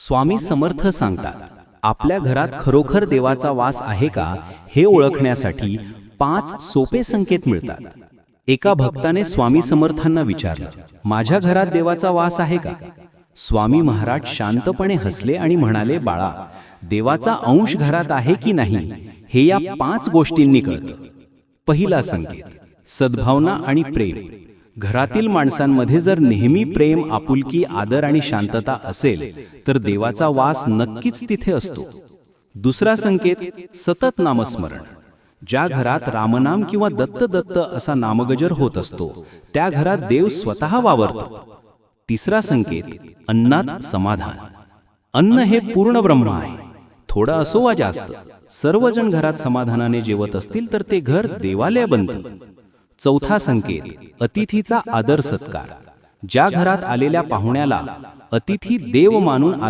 स्वामी समर्थ सांगतात, आपल्या घरात खरोखर देवाचा वास आहे का हे ओळखण्यासाठी 5 सोपे संकेत मिळतात. एका भक्ताने स्वामी समर्थांना विचारलं, माझ्या घरात देवाचा वास आहे का? स्वामी महाराज शांतपणे हसले आणि म्हणाले, बाळा, देवाचा अंश घरात आहे की नाही हे या 5 गोष्टींनी कळतं. पहिला संकेत, सद्भावना आणि प्रेम. घरातील माणसांमध्ये जर नेहमी प्रेम, आपुलकी, आदर आणि शांतता असेल तर देवाचा वास नक्कीच तिथे असतो. दुसरा संकेत, सतत नामस्मरण. ज्या घरात रामनाम किंवा दत्त दत्त असा नामगजर होत असतो त्या घरात देव स्वतः वावरतो. तिसरा संकेत, अन्नात समाधान. अन्न हे पूर्ण ब्रह्म आहे. थोडं असो वा जास्त, सर्वजण घरात समाधानाने जेवत असतील तर ते घर देवालय बनतं. चौथा संकेत, अतिथीचा आदर सत्कार. ज्या घरात आलेल्या पाहुण्याला अतिथी देव मानून